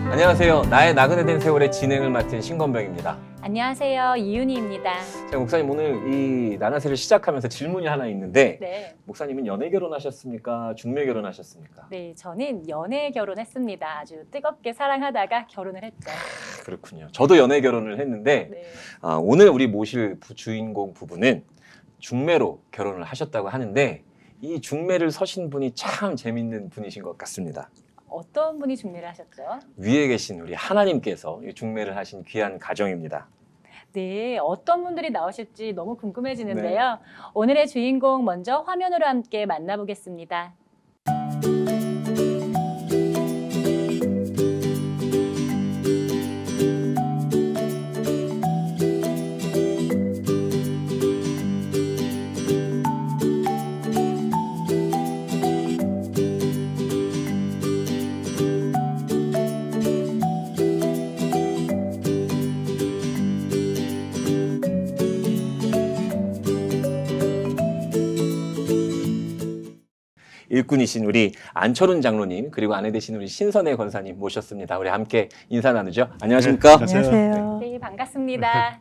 안녕하세요. 나의 나그네 된 세월의 진행을 맡은 신건병입니다. 안녕하세요. 이윤희입니다. 자, 목사님 오늘 이 나나세를 시작하면서 질문이 하나 있는데 네. 목사님은 연애 결혼하셨습니까? 중매 결혼하셨습니까? 네, 저는 연애 결혼했습니다. 아주 뜨겁게 사랑하다가 결혼을 했죠. 그렇군요. 저도 연애 결혼을 했는데 네. 오늘 우리 모실 주인공 부부는 중매로 결혼을 하셨다고 하는데 이 중매를 서신 분이 참 재밌는 분이신 것 같습니다. 어떤 분이 중매를 하셨죠? 위에 계신 우리 하나님께서 이 중매를 하신 귀한 가정입니다. 네, 어떤 분들이 나오실지 너무 궁금해지는데요. 오늘의 주인공 먼저 화면으로 함께 만나보겠습니다. 일꾼이신 우리 안철훈 장로님 그리고 아내 되신 우리 신선혜 권사님 모셨습니다. 우리 함께 인사 나누죠. 안녕하십니까? 안녕하세요. 네, 반갑습니다.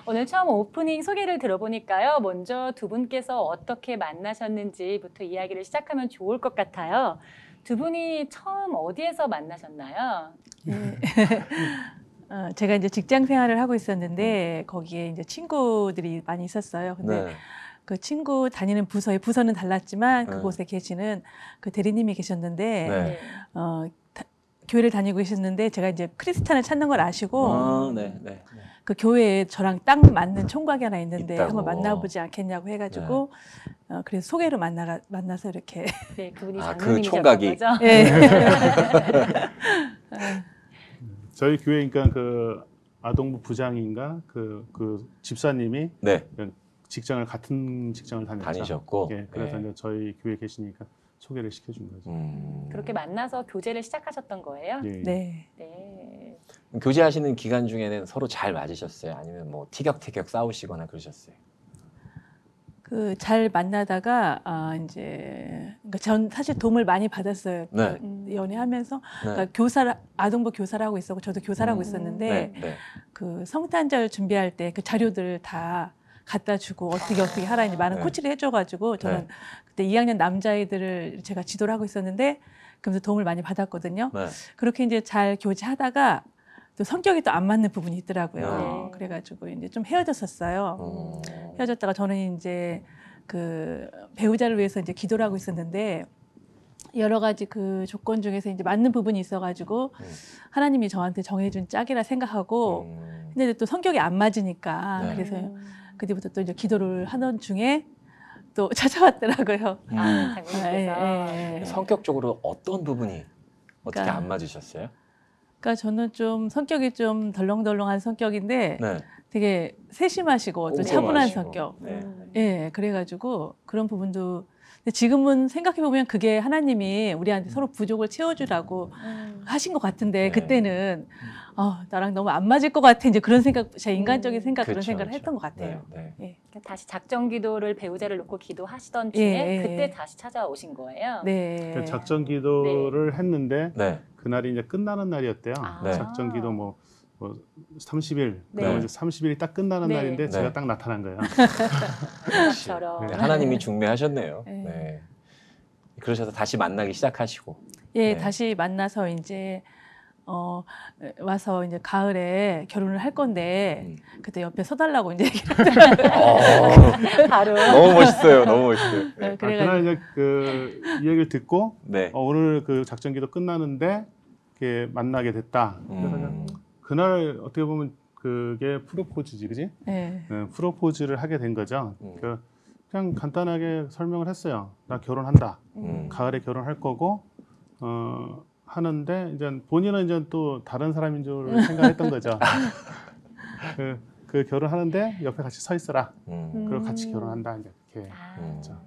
오늘 처음 오프닝 소개를 들어보니까요. 먼저 두 분께서 어떻게 만나셨는지부터 이야기를 시작하면 좋을 것 같아요. 두 분이 처음 어디에서 만나셨나요? 네. 제가 이제 직장 생활을 하고 있었는데 거기에 이제 친구들이 많이 있었어요. 근데 네. 그 친구 다니는 부서는 달랐지만 네. 그곳에 계시는 그 대리님이 계셨는데 네. 교회를 다니고 계셨는데 제가 이제 크리스찬을 찾는 걸 아시고 네. 그 교회에 저랑 딱 맞는 총각이 하나 있는데 있다고. 한번 만나보지 않겠냐고 해가지고 그래서 소개로 만나서 이렇게 네, 그분이 그 장로님이셨던 총각이. 거죠? 예. 저희 교회 그러니까 그 아동부 부장인가 그 집사님이 네. 같은 직장을 다녔죠. 다니셨고. 예, 그래서 네. 이제 저희 교회 계시니까 소개를 시켜준 거죠. 그렇게 만나서 교제를 시작하셨던 거예요? 예. 네. 네. 교제하시는 기간 중에는 서로 잘 맞으셨어요? 아니면 뭐 티격태격 싸우시거나 그러셨어요? 그 잘 만나다가 이제 그러니까 전 사실 도움을 많이 받았어요. 네. 그 연애하면서 네. 그러니까 아동부 교사를 하고 있었고 저도 교사를 하고 있었는데 네. 그 성탄절 준비할 때 그 자료들 다 갖다 주고 어떻게 하라 이제 많은 네. 코치를 해줘가지고 저는 네. 그때 2학년 남자아이들을 제가 지도를 하고 있었는데 그러면서 도움을 많이 받았거든요. 네. 그렇게 이제 잘 교제하다가 또 성격이 또 안 맞는 부분이 있더라고요. 네. 그래가지고 이제 좀 헤어졌었어요. 음. 헤어졌다가 저는 이제 그 배우자를 위해서 이제 기도를 하고 있었는데 여러 가지 그 조건 중에서 이제 맞는 부분이 있어가지고 하나님이 저한테 정해준 짝이라 생각하고 근데 또 성격이 안 맞으니까 네. 그래서 그때부터 또 이제 기도를 하던 중에 또 찾아왔더라고요. 장로님께서. 성격적으로 어떤 부분이 어떻게 그러니까 안 맞으셨어요? 그러니까 저는 좀 성격이 좀 덜렁덜렁한 성격인데 네. 되게 세심하시고 또 차분한 꼼꼼하시고. 성격. 네. 예, 그래가지고 그런 부분도 근데 지금은 생각해보면 그게 하나님이 우리한테 서로 부족을 채워주라고 하신 것 같은데 네. 그때는 나랑 너무 안 맞을 것 같아 이제 그런 생각, 제 인간적인 생각 그런 그렇죠, 생각을 그렇죠. 했던 것 같아요. 네. 예. 다시 작정 기도를 배우자를 놓고 기도하시던 중에 예. 그때 다시 찾아오신 거예요? 네. 그 작전 기도를 했는데 네. 그날이 이제 끝나는 날이었대요. 네. 작전 기도 뭐 30일, 네. 그다음에 이제 30일이 딱 끝나는 네. 날인데 네. 제가 딱 나타난 거예요. 저런. 네, 하나님이 중매하셨네요. 네. 네. 그러셔서 다시 만나기 시작하시고. 예, 네. 다시 만나서 이제 와서 이제 가을에 결혼을 할 건데 그때 옆에 서달라고 이제 얘기를 바로. 너무 멋있어요. 너무 멋있어요. 네. 그래가지고 그날 이제 이 얘기를 듣고 네. 오늘 그 작전 기도 끝나는데 이렇게 만나게 됐다. 그래서 그냥 그날 어떻게 보면 그게 프로포즈지, 그지? 네. 프로포즈를 하게 된 거죠. 그냥 간단하게 설명을 했어요. 나 결혼한다. 가을에 결혼할 거고 하는데 이제 본인은 이제 또 다른 사람인 줄 생각했던 거죠. 그 결혼하는데 옆에 같이 서 있어라. 그리고 같이 결혼한다 이제 이렇게. 아, 그렇죠.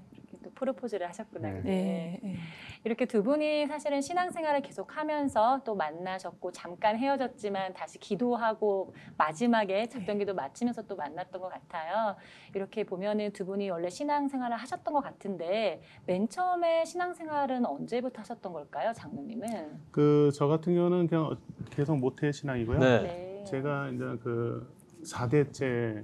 또 프로포즈를 하셨구나. 네. 그때. 네. 네. 이렇게 두 분이 사실은 신앙생활을 계속하면서 또 만나셨고 잠깐 헤어졌지만 다시 기도하고 마지막에 작전기도 마치면서 또 만났던 것 같아요. 이렇게 보면은 두 분이 원래 신앙생활을 하셨던 것 같은데 맨 처음에 신앙생활은 언제부터 하셨던 걸까요, 장로님은? 저 같은 경우는 그냥 계속 모태 신앙이고요. 네. 제가 이제 그 4대째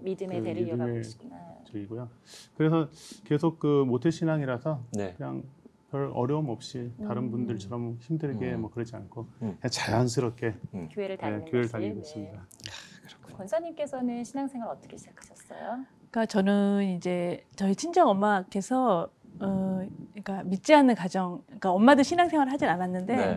믿음의 그 대를 이어가고 믿음의 계시구나. 저이고요. 그래서 계속 그 모태 신앙이라서 네. 그냥 별 어려움 없이 다른 분들처럼 힘들게 뭐 그러지 않고 그냥 자연스럽게 교회를 다니는 교회를 것이. 다니고 있습니다. 권사님께서는 신앙생활 어떻게 시작하셨어요? 그러니까 저는 이제 저희 친정 엄마께서 그러니까 믿지 않는 가정, 그러니까 엄마도 신앙생활을 하진 않았는데, 네.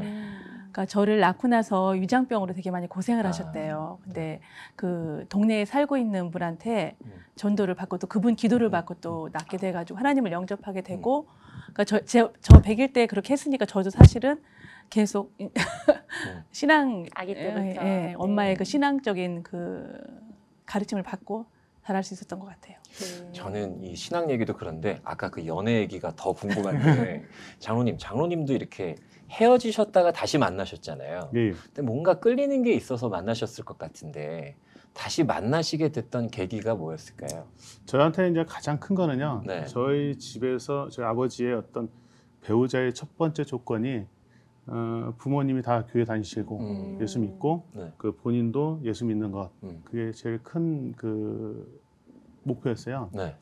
그러니까 저를 낳고 나서 위장병으로 되게 많이 고생을 하셨대요. 근데 그 동네에 살고 있는 분한테 전도를 받고 또 그분 기도를 받고 또 낳게 돼가지고 하나님을 영접하게 되고, 그러니까 저 100일 때 그렇게 했으니까 저도 사실은 계속 신앙, 아기 때부터. 엄마의 그 신앙적인 그 가르침을 받고 잘할 수 있었던 것 같아요. 저는 이 신앙 얘기도 그런데 아까 그 연애 얘기가 더 궁금한데 장로님도 이렇게 헤어지셨다가 다시 만나셨잖아요. 예. 근데 뭔가 끌리는 게 있어서 만나셨을 것 같은데 다시 만나시게 됐던 계기가 뭐였을까요? 저한테 이제 가장 큰 거는요. 네. 저희 집에서 저희 아버지의 어떤 배우자의 첫 번째 조건이 부모님이 다 교회 다니시고 예수 믿고 네. 그 본인도 예수 믿는 것 음. 그게 제일 큰 그 목표였어요. 네.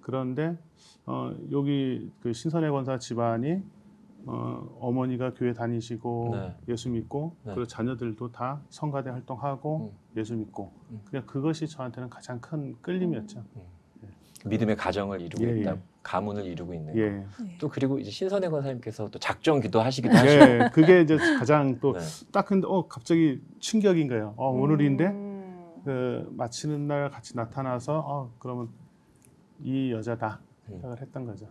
그런데 여기 그 신선의 권사 집안이 어머니가 교회 다니시고 네. 예수 믿고 네. 그리고 자녀들도 다 성가대 활동하고 예수 믿고 그냥 그것이 저한테는 가장 큰 끌림이었죠. 믿음의 가정을 이루고 예, 있다, 예. 가문을 이루고 있는 거. 예, 또 그리고 이제 신선의 권사님께서 또 작정 기도하시기도 하시고. 예, 그게 이제 가장 또 네. 딱 근데 갑자기 충격인 거예요. 오늘인데 그 마치는 날 같이 나타나서 그러면 이 여자다 생각을 했던 거죠.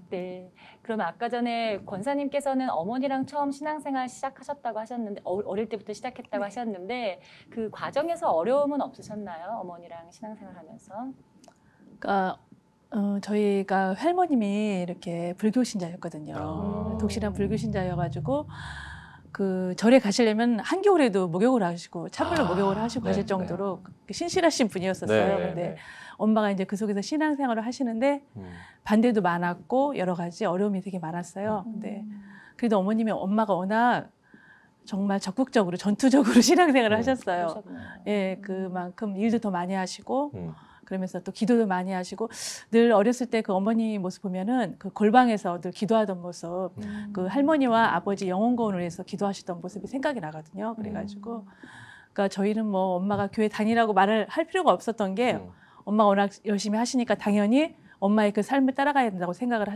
네. 그럼 아까 전에 권사님께서는 어머니랑 처음 신앙생활 시작하셨다고 하셨는데 어릴 때부터 시작했다고 하셨는데 그 과정에서 어려움은 없으셨나요? 어머니랑 신앙생활 하면서? 그러니까 저희가 할머님이 이렇게 불교 신자였거든요. 독실한 불교 신자여가지고 그 절에 가시려면 한겨울에도 목욕을 하시고 찬물로 목욕을 하시고 네, 하실 정도로 신실하신 분이었었어요. 근데 엄마가 이제 그 속에서 신앙생활을 하시는데 반대도 많았고 여러 가지 어려움이 되게 많았어요. 근데 그래도 어머님이 엄마가 워낙 정말 적극적으로 전투적으로 신앙생활을 하셨어요. 그러셨구나. 예, 그만큼 일도 더 많이 하시고 그러면서 또 기도도 많이 하시고 늘 어렸을 때 그 어머니 모습 보면은 그 골방에서 늘 기도하던 모습, 그 할머니와 아버지 영혼구원을 위해서 기도하시던 모습이 생각이 나거든요. 그래가지고 그러니까 저희는 뭐 엄마가 교회 다니라고 말을 할 필요가 없었던 게 엄마가 워낙 열심히 하시니까 당연히 엄마의 그 삶을 따라가야 된다고 생각을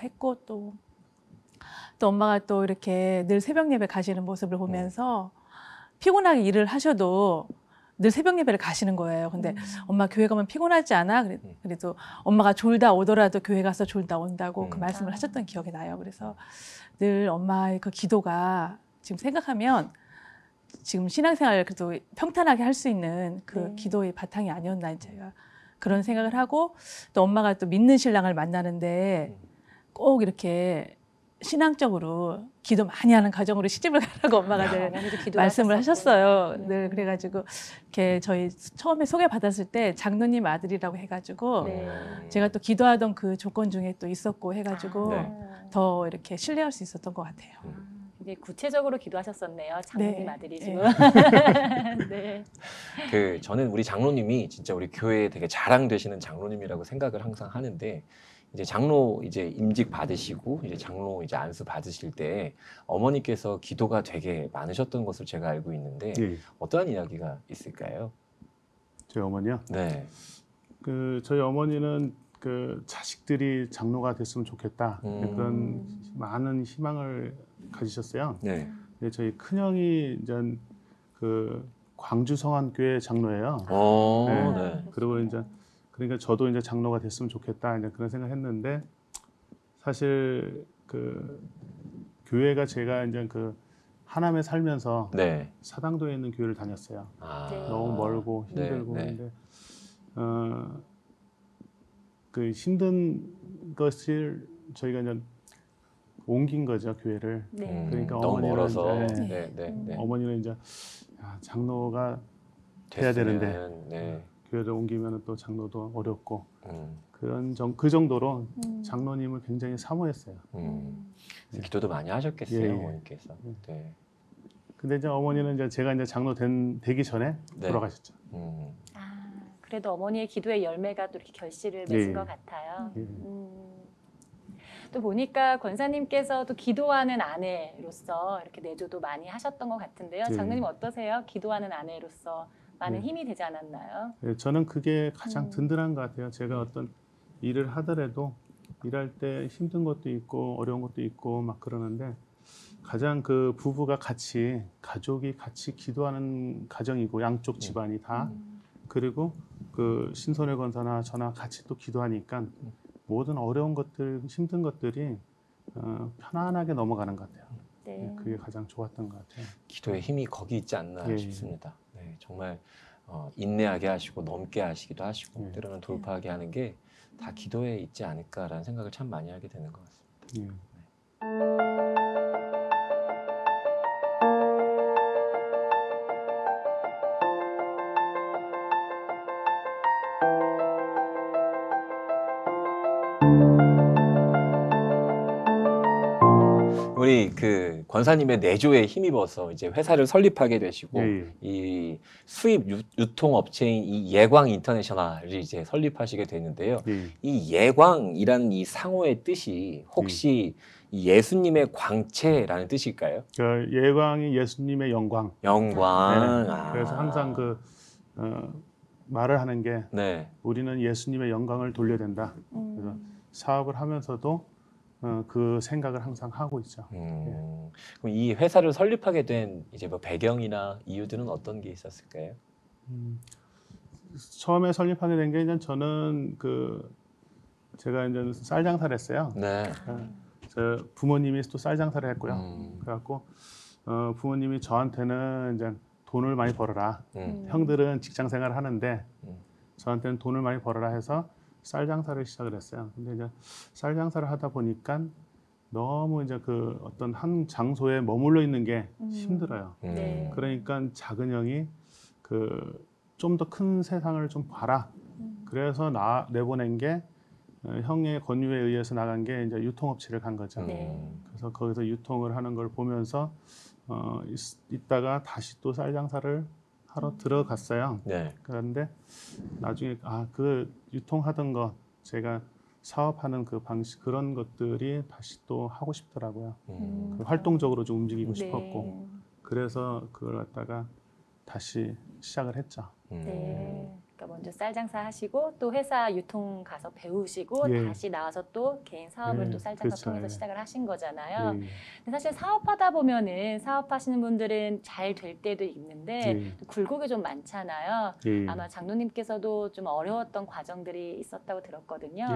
했고 또 엄마가 또 이렇게 늘 새벽 예배 가시는 모습을 보면서 피곤하게 일을 하셔도 늘 새벽 예배를 가시는 거예요. 근데 엄마 교회 가면 피곤하지 않아? 그래도 엄마가 졸다 오더라도 교회 가서 졸다 온다고 그 말씀을 하셨던 기억이 나요. 그래서 늘 엄마의 그 기도가 지금 생각하면 지금 신앙생활을 그래도 평탄하게 할 수 있는 그 기도의 바탕이 아니었나 제가 그런 생각을 하고 또 엄마가 또 믿는 신랑을 만나는데 꼭 이렇게 신앙적으로 기도 많이 하는 가정으로 시집을 가라고 엄마가 늘 말씀을 하셨어요. 늘 그래가지고 이렇게 저희 처음에 소개받았을 때 장로님 아들이라고 해가지고 제가 또 기도하던 그 조건 중에 또 있었고 해가지고 더 이렇게 신뢰할 수 있었던 것 같아요. 이제 구체적으로 기도하셨었네요. 장로님 아들이 지금. 네. 저는 우리 장로님이 진짜 우리 교회에 되게 자랑되시는 장로님이라고 생각을 항상 하는데 이제 장로 임직 받으시고 이제 장로 안수 받으실 때 어머니께서 기도가 되게 많으셨던 것으로 제가 알고 있는데 어떠한 이야기가 있을까요? 저희 어머니요? 네. 저희 어머니는 그 자식들이 장로가 됐으면 좋겠다 그런 많은 희망을 가지셨어요. 네. 저희 큰형이 이제 그 광주 성안교회 장로예요. 네. 그리고 이제 그러니까 저도 이제 장로가 됐으면 좋겠다 이제 그런 생각했는데 사실 그 교회가 제가 이제 그 하남에 살면서 사당도에 있는 교회를 다녔어요. 너무 멀고 힘들고 그런데 그 힘든 것을 저희가 이제 옮긴 거죠, 교회를. 네. 그러니까 너무 어머니는 멀어서. 이제, 어머니는 이제 장로가 돼야 되는데 네. 교회를 옮기면 또 장로도 어렵고 그 정도로 장로님을 굉장히 사모했어요. 기도도 많이 하셨겠어요, 예, 예. 어머니께서. 네. 근데 이제 어머니는 이제 제가 이제 장로 되기 전에 네. 돌아가셨죠. 아, 그래도 어머니의 기도의 열매가 또 이렇게 결실을 맺은 것 같아요. 또 보니까 권사님께서도 기도하는 아내로서 이렇게 내조도 많이 하셨던 것 같은데요. 장로님 어떠세요? 기도하는 아내로서 많은 힘이 되지 않았나요? 네, 저는 그게 가장 든든한 것 같아요. 제가 어떤 일을 하더라도 일할 때 힘든 것도 있고 어려운 것도 있고 막 그러는데 가장 그 부부가 같이 가족이 같이 기도하는 가정이고 양쪽 집안이 다 그리고 그 신선회 권사나 저나 같이 또 기도하니까 모든 어려운 것들 힘든 것들이 편안하게 넘어가는 것 같아요. 네. 그게 가장 좋았던 것 같아요. 기도의 힘이 거기 있지 않나 예. 싶습니다. 네, 정말 인내하게 하시고 넘게 하시기도 하시고 때로는 돌파하게 하는 게 다 기도에 있지 않을까라는 생각을 참 많이 하게 되는 것 같습니다. 우리 그 권사님의 내조에 힘입어서 이제 회사를 설립하게 되시고 이 수입 유통 업체인 이 예광 인터내셔널을 이제 설립하시게 되는데요. 이 예광이라는 이 상호의 뜻이 혹시 이 예수님의 광채라는 뜻일까요? 그 예광이 예수님의 영광. 영광. 네. 그래서 항상 그 말을 하는 게 우리는 예수님의 영광을 돌려야 된다. 그래서 사업을 하면서도 그 생각을 항상 하고 있죠. 그럼 이 회사를 설립하게 된 이제 뭐 배경이나 이유들은 어떤 게 있었을까요? 처음에 설립하게 된 게 이제 저는 그 제가 이제 쌀 장사를 했어요. 네. 저 부모님이 또 쌀 장사를 했고요. 그래갖고 부모님이 저한테는 이제 돈을 많이 벌어라. 형들은 직장 생활을 하는데 저한테는 돈을 많이 벌어라 해서 쌀 장사를 시작을 했어요. 근데 이제 쌀 장사를 하다 보니까 너무 이제 그 어떤 한 장소에 머물러 있는 게 힘들어요. 네. 그러니까 작은 형이 그 좀 더 큰 세상을 좀 봐라. 그래서 내보낸 게 형의 권유에 의해서 나간 게 이제 유통업체를 간 거죠. 그래서 거기서 유통을 하는 걸 보면서 있다가 다시 또 쌀 장사를 하러 들어갔어요. 그런데 나중에 그 유통하던 거 제가 사업하는 그 방식 그런 것들이 다시 또 하고 싶더라고요. 그 활동적으로 좀 움직이고 싶었고 그래서 그걸 갖다가 다시 시작을 했죠. 네. 그러니까 먼저 쌀 장사 하시고 또 회사 유통 가서 배우시고 다시 나와서 또 개인 사업을 또 쌀 장사 통해서 시작을 하신 거잖아요. 근데 사실 사업하다 보면은 사업하시는 분들은 잘 될 때도 있는데 또 굴곡이 좀 많잖아요. 아마 장로님께서도 좀 어려웠던 과정들이 있었다고 들었거든요.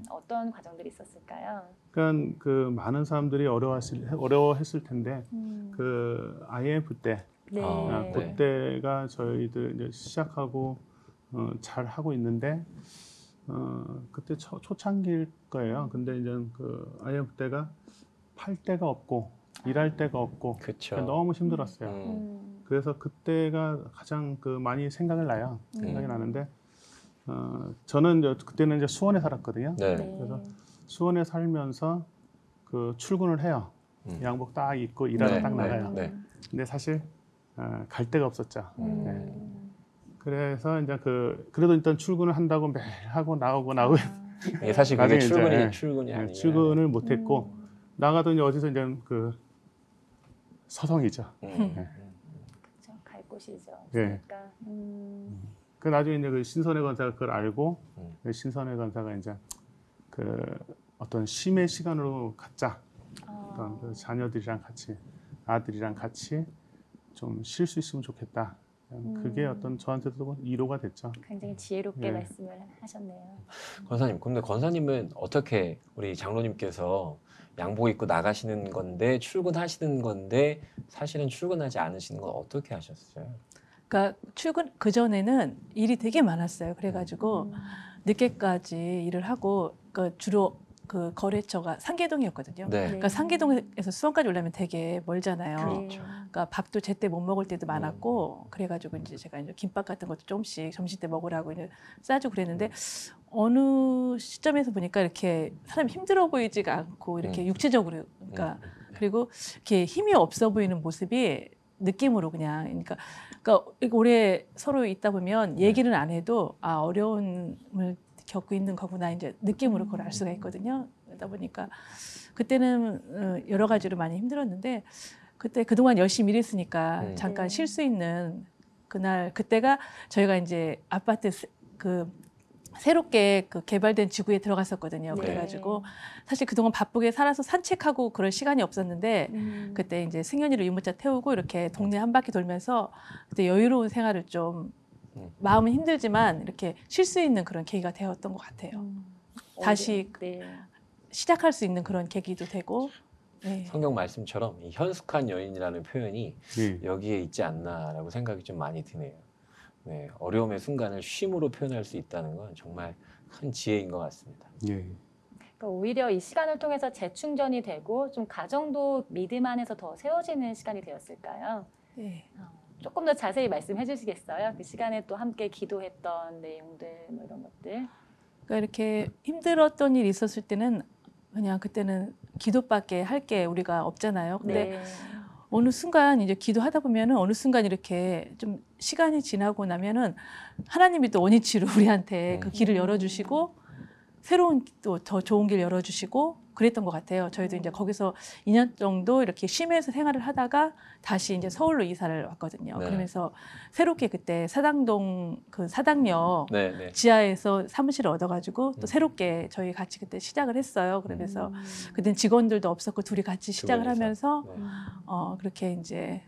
어떤 과정들이 있었을까요? 그러니까 그 많은 사람들이 어려워했을 텐데 그 IMF 때 그때가 저희들 이제 시작하고 잘 하고 있는데 그때 초창기일 거예요. 근데 이제 그 IMF 때가 팔 데가 없고 일할 데가 없고 그러니까 너무 힘들었어요. 그래서 그때가 가장 그 많이 생각이 나요. 생각이 나는데 저는 이제 그때는 이제 수원에 살았거든요. 그래서 수원에 살면서 그 출근을 해요. 양복 딱 입고 일하러 딱 나가요. 근데 사실 갈 데가 없었죠. 그래서 이제 그래도 일단 출근을 한다고 매일 하고 나오고 사실 그게 출근이 아니에요. 출근을 못했고 나가도 이제 어디서 이제 그 서성이죠. 그렇죠. 갈 곳이죠. 그러니까. 그 나중에 이제 그 신선회 권사가 그걸 알고 신선회 권사가 이제 그 어떤 쉼의 시간으로 갖자. 어떤 그 자녀들이랑 같이 아들이랑 같이 좀 쉴 수 있으면 좋겠다. 그게 어떤 저한테도 위로가 됐죠. 굉장히 지혜롭게 말씀을 하셨네요. 권사님, 근데 권사님은 어떻게 우리 장로님께서 양복 입고 나가시는 건데 출근하시는 건데 사실은 출근하지 않으시는 건 어떻게 하셨어요? 그러니까 출근 그 전에는 일이 되게 많았어요. 그래가지고 늦게까지 일을 하고 그 주로 그 거래처가 상계동이었거든요. 네. 그러니까 상계동에서 수원까지 오려면 되게 멀잖아요. 그렇죠. 그러니까 밥도 제때 못 먹을 때도 많았고 그래가지고 이제 제가 이제 김밥 같은 것도 조금씩 점심 때 먹으라고 이제 싸주고 그랬는데 어느 시점에서 보니까 이렇게 사람이 힘들어 보이지가 않고 이렇게 육체적으로 그러니까 그리고 이렇게 힘이 없어 보이는 모습이 느낌으로 그러니까 오래 서로 있다 보면 얘기를 안 해도 아 어려움을 겪고 있는 거구나 이제 느낌으로 그걸 알 수가 있거든요. 그러다 보니까 그때는 여러 가지로 많이 힘들었는데 그때 그동안 열심히 일했으니까 잠깐 쉴 수 있는 그때가 저희가 이제 아파트 그 새롭게 그 개발된 지구에 들어갔었거든요. 네. 그래가지고 사실 그동안 바쁘게 살아서 산책하고 그럴 시간이 없었는데 그때 이제 승현이를 유모차 태우고 이렇게 동네 한 바퀴 돌면서 그때 여유로운 생활을 좀 마음은 힘들지만 이렇게 쉴 수 있는 그런 계기가 되었던 것 같아요. 다시 네. 시작할 수 있는 그런 계기도 되고. 네. 성경 말씀처럼 이 현숙한 여인이라는 표현이 예. 여기에 있지 않나라고 생각이 좀 많이 드네요. 네, 어려움의 순간을 쉼으로 표현할 수 있다는 건 정말 큰 지혜인 것 같습니다. 예. 그러니까 오히려 이 시간을 통해서 재충전이 되고 좀 가정도 믿음 안에서 더 세워지는 시간이 되었을까요? 네. 조금 더 자세히 말씀해 주시겠어요? 그 시간에 또 함께 기도했던 내용들 뭐 이런 것들. 그러니까 이렇게 힘들었던 일이 있었을 때는 그냥 그때는 기도밖에 할 게 우리가 없잖아요. 근데 네. 어느 순간 이제 기도하다 보면은 어느 순간 이렇게 좀 시간이 지나고 나면은 하나님이 또 원위치로 우리한테 그 길을 열어주시고 새로운 또 더 좋은 길 열어주시고 그랬던 것 같아요. 저희도 이제 거기서 2년 정도 이렇게 심해서 생활을 하다가 다시 이제 서울로 이사를 왔거든요. 네. 그러면서 새롭게 그때 사당동 그 사당역 네, 네. 지하에서 사무실을 얻어가지고 또 새롭게 저희 같이 그때 시작을 했어요. 그러면서 그땐 직원들도 없었고 둘이 같이 시작을 분이서. 하면서 네. 그렇게 이제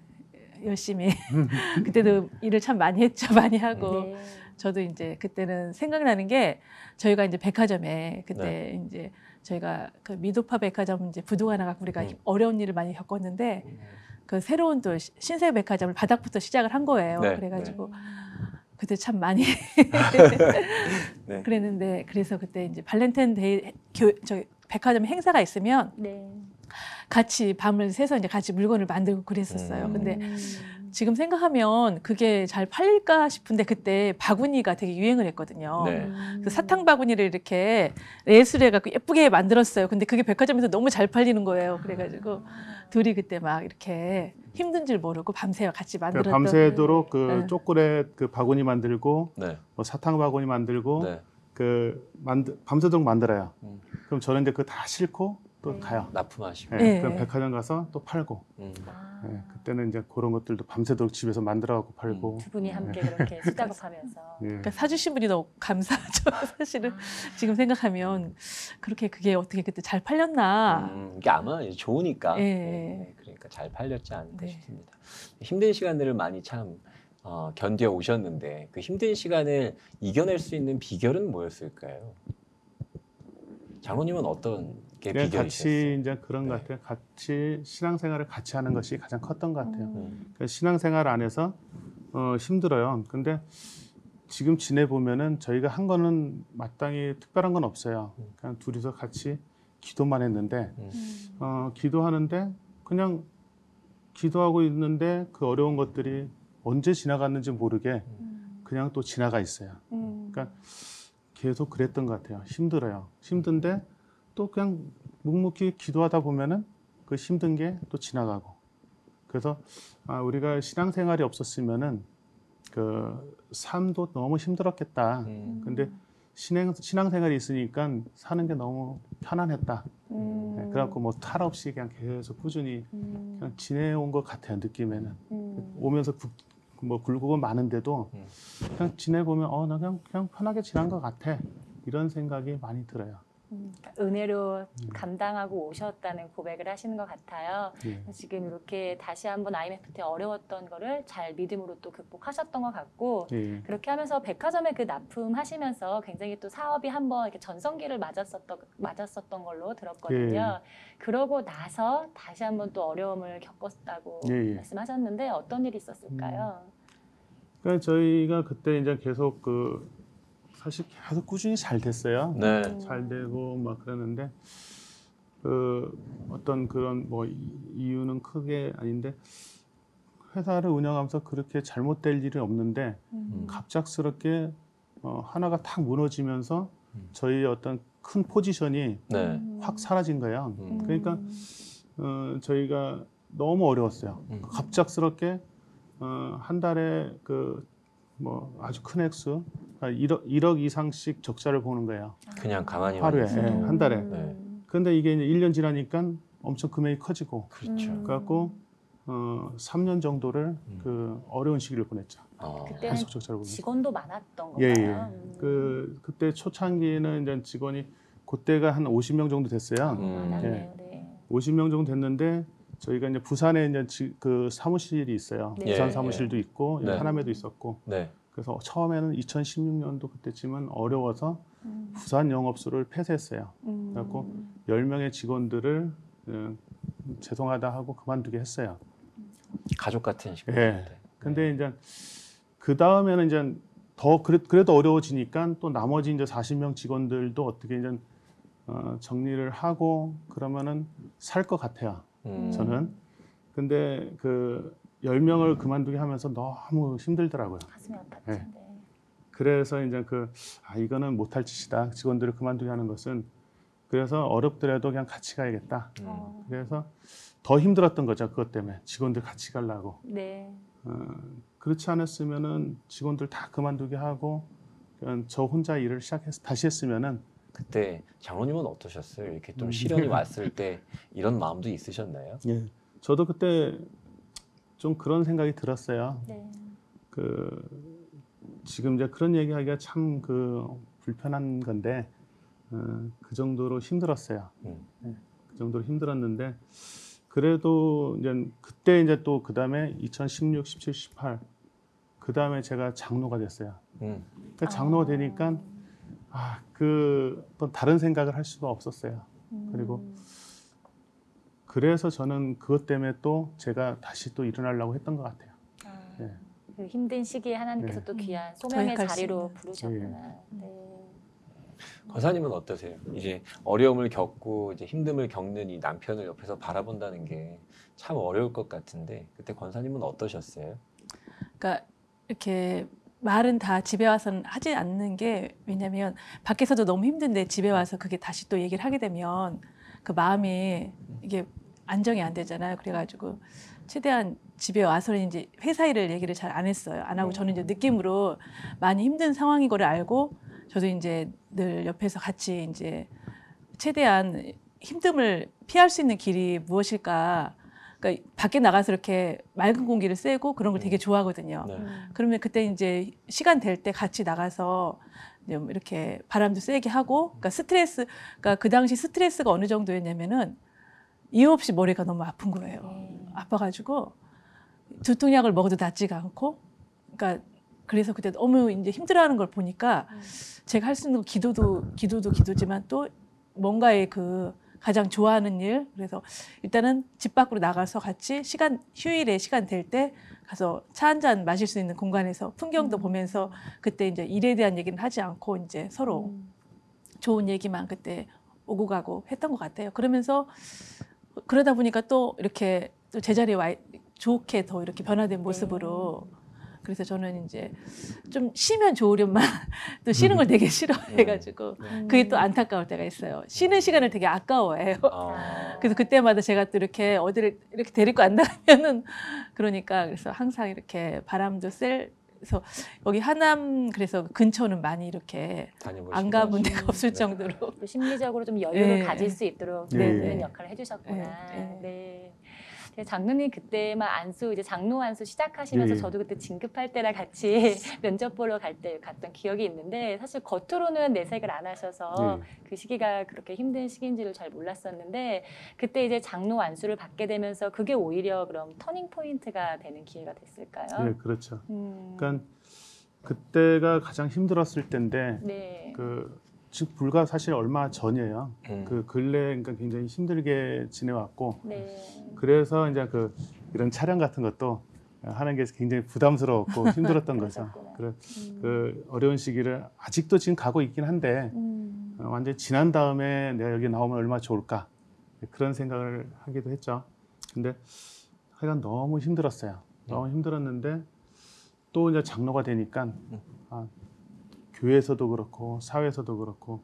열심히 그때도 일을 참 많이 했죠. 많이 하고 네. 저도 이제 그때는 생각나는 게 저희가 이제 백화점에 그때 이제 저희가 그 미도파 백화점 이제 부도가 나가고 우리가 어려운 일을 많이 겪었는데 그 새로운 또 신세 백화점을 바닥부터 시작을 한 거예요. 네, 그래가지고 그때 참 많이 네. 그랬는데 그래서 그때 이제 발렌타인데이 저희 백화점 행사가 있으면 네. 같이 밤을 새서 이제 같이 물건을 만들고 그랬었어요. 근데 지금 생각하면 그게 잘 팔릴까 싶은데 그때 바구니가 되게 유행을 했거든요. 네. 그 사탕 바구니를 이렇게 레이스를 해갖고 예쁘게 만들었어요. 근데 그게 백화점에서 너무 잘 팔리는 거예요. 그래가지고 둘이 그때 막 이렇게 힘든 줄 모르고 밤새 같이 만들었던. 그러니까 밤새도록 그 네. 초콜릿 그 바구니 만들고 네. 뭐 사탕 바구니 만들고 네. 밤새도록 만들어요. 음. 그럼 저는 이제 그거 다 싣고 또 가요. 납품하시고. 네. 네. 그럼 백화점 가서 또 팔고. 네. 그때는 이제 그런 것들도 밤새도록 집에서 만들어갖고 팔고. 두 분이 함께 그렇게 수작업하면서. 예. 그러니까 사주신 분이 너무 감사하죠. 사실은 지금 생각하면 그렇게 그게 어떻게 그때 잘 팔렸나. 이게 아마 이제 좋으니까. 예. 네. 그러니까 잘 팔렸지 않을까 네. 싶습니다. 힘든 시간들을 많이 참 견뎌 오셨는데 그 힘든 시간을 이겨낼 수 있는 비결은 뭐였을까요? 장로님은 어떤 게 그냥 비결이셨어요? 같이 이제 그런 것 네. 같아요. 같이 신앙생활을 같이 하는 것이 가장 컸던 것 같아요. 음. 그러니까 신앙생활 안에서 힘들어요. 근데 지금 지내보면은 저희가 한 거는 마땅히 특별한 건 없어요. 그냥 둘이서 같이 기도만 했는데 기도하는데 그냥 기도하고 있는데 그 어려운 것들이 언제 지나갔는지 모르게 그냥 또 지나가 있어요. 그러니까 계속 그랬던 것 같아요. 힘들어요. 힘든데 또 그냥 묵묵히 기도하다 보면은 그 힘든 게 또 지나가고. 그래서 우리가 신앙생활이 없었으면은 그 삶도 너무 힘들었겠다. 근데 신앙생활이 있으니까 사는 게 너무 편안했다. 네, 그래갖고 뭐 탈 없이 그냥 계속 꾸준히 그냥 지내온 것 같아요. 느낌에는 오면서 뭐 굴곡은 많은데도 그냥 지내보면 나 그냥 편하게 지난 것 같아. 이런 생각이 많이 들어요. 그러니까 은혜로 감당하고 오셨다는 고백을 하시는 것 같아요. 예. 지금 이렇게 다시 한번 IMF 때 어려웠던 거를 잘 믿음으로 또 극복하셨던 것 같고 예. 그렇게 하면서 백화점에 그 납품하시면서 굉장히 또 사업이 한번 이렇게 전성기를 맞았었던 걸로 들었거든요. 그러고 나서 다시 한번 또 어려움을 겪었다고 예. 사실 계속 꾸준히 잘 됐어요. 네. 잘 되고 막 그러는데 그 어떤 그런 뭐 이유는 크게 아닌데 회사를 운영하면서 그렇게 잘못될 일이 없는데 갑작스럽게 하나가 탁 무너지면서 저희 어떤 큰 포지션이 네. 확 사라진 거예요. 그러니까 저희가 너무 어려웠어요. 갑작스럽게 한 달에 그 뭐 아주 큰 액수, 1억 이상씩 적자를 보는 거예요. 그냥 가만히만 하루에, 있어도. 예, 한 달에. 네. 그런데 이게 이제 1년 지나니까 엄청 금액이 커지고, 그렇죠. 그래갖고 3년 정도를 그 어려운 시기를 보냈죠. 그때는 계속 적자를 보면서. 직원도 많았던 예, 건가요? 예. 그때 초창기는 이제 직원이 그때가 한 50명 정도 됐어요. 많았네요. 네. 50명 정도 됐는데 저희가 이제 부산에 이제 그 사무실이 있어요. 네. 부산 예, 사무실도 있고 네. 하남에도 있었고. 네. 그래서 처음에는 2016년도 그때쯤은 어려워서 부산 영업소를 폐쇄했어요. 그래갖고 10명의 직원들을 죄송하다 하고 그만두게 했어요. 가족 같은 식으로. 예. 근데 이제 그 다음에는 이제 더 그래도 어려워지니까 또 나머지 이제 40명 직원들도 어떻게 이제 정리를 하고 그러면은 살 것 같아요. 저는. 근데 그 10명을 그만두게 하면서 너무 힘들더라고요. 가슴이 아팠죠. 네. 네. 그래서 이제 이거는 못할 짓이다. 직원들을 그만두게 하는 것은. 그래서 어렵더라도 그냥 같이 가야겠다. 그래서 더 힘들었던 거죠. 그것 때문에 직원들 같이 가려고. 네. 그렇지 않았으면은 직원들 다 그만두게 하고 그냥 저 혼자 일을 다시 했으면은. 그때 장로님은 어떠셨어요? 이렇게 좀 시련이 왔을 때 이런 마음도 있으셨나요? 예. 저도 그때 좀 그런 생각이 들었어요. 네. 지금 이제 그런 얘기하기가 참 불편한 건데 그 정도로 힘들었어요. 그 정도로 힘들었는데 그래도 이제 그때 이제 또 그 다음에 2016, 17, 18 그 다음에 제가 장로가 됐어요. 그러니까 장로가 되니까 또 다른 생각을 할 수가 없었어요. 그리고 그래서 저는 그것 때문에 또 제가 다시 또 일어나려고 했던 것 같아요. 네. 그 힘든 시기에 하나님께서 네. 또 귀한 소명의 저희 갈 자리로 수 부르셨구나. 네. 권사님은 어떠세요? 이제 어려움을 겪고 이제 힘듦을 겪는 이 남편을 옆에서 바라본다는 게 참 어려울 것 같은데 그때 권사님은 어떠셨어요? 그러니까 이렇게 말은 다 집에 와서는 하지 않는 게 왜냐하면 밖에서도 너무 힘든데 집에 와서 그게 다시 또 얘기를 하게 되면 그 마음이 이게 안정이 안 되잖아요. 그래가지고 최대한 집에 와서는 이제 회사 일을 얘기를 잘 안 했어요. 안 하고 저는 이제 느낌으로 많이 힘든 상황인 거를 알고 저도 이제 늘 옆에서 같이 이제 최대한 힘듦을 피할 수 있는 길이 무엇일까. 그러니까 밖에 나가서 이렇게 맑은 공기를 쐬고 그런 걸 되게 좋아하거든요. 네. 그러면 그때 이제 시간 될 때 같이 나가서 이렇게 바람도 쐬게 하고, 그러니까 그 당시 스트레스가 어느 정도였냐면은 이유 없이 머리가 너무 아픈 거예요. 아파가지고 두통약을 먹어도 낫지가 않고, 그러니까 그래서 그때 너무 이제 힘들어하는 걸 보니까 제가 할 수 있는 기도도 기도지만 또 뭔가의 가장 좋아하는 일, 그래서 일단은 집 밖으로 나가서 같이 휴일에 시간 될 때 가서 차 한 잔 마실 수 있는 공간에서 풍경도 보면서 그때 이제 일에 대한 얘기는 하지 않고 이제 서로 좋은 얘기만 그때 오고 가고 했던 것 같아요. 그러다 보니까 또 이렇게 또 제자리에 좋게 더 이렇게 변화된 모습으로. 그래서 저는 이제 좀 쉬면 좋으련만 또 쉬는 걸 되게 싫어해가지고 그게 또 안타까울 때가 있어요. 쉬는 시간을 되게 아까워해요. 그래서 그때마다 제가 또 이렇게 어디를 이렇게 데리고 안 나가면은 그래서 항상 이렇게 바람도 그래서 여기 하남 그래서 근처는 많이 이렇게 안 가본 데가 없을 정도로 또 심리적으로 좀 여유를 네. 가질 수 있도록 네. 그런 역할을 해주셨구나. 네. 장로님 그때만 이제 장로 안수 시작하시면서 예. 저도 그때 진급할 때랑 같이 면접 보러 갈 때 갔던 기억이 있는데 사실 겉으로는 내색을 안 하셔서 그 시기가 그렇게 힘든 시기인지를 잘 몰랐었는데 그때 이제 장로 안수를 받게 되면서 그게 오히려 그럼 터닝 포인트가 되는 기회가 됐을까요? 네, 그렇죠. 그러니까 그때가 가장 힘들었을 때인데 네. 즉 불과 사실 얼마 전이에요. 그 근래 그러니까 굉장히 힘들게 지내왔고 네. 그래서 이제 이런 촬영 같은 것도 하는 게 굉장히 부담스러웠고 힘들었던 거죠. 그러셨구나. 그 어려운 시기를 아직도 지금 가고 있긴 한데 완전히 지난 다음에 내가 여기 나오면 얼마나 좋을까 그런 생각을 하기도 했죠. 근데 하여간 너무 힘들었어요. 너무 힘들었는데 또 이제 장로가 되니까 교회에서도 그렇고 사회에서도 그렇고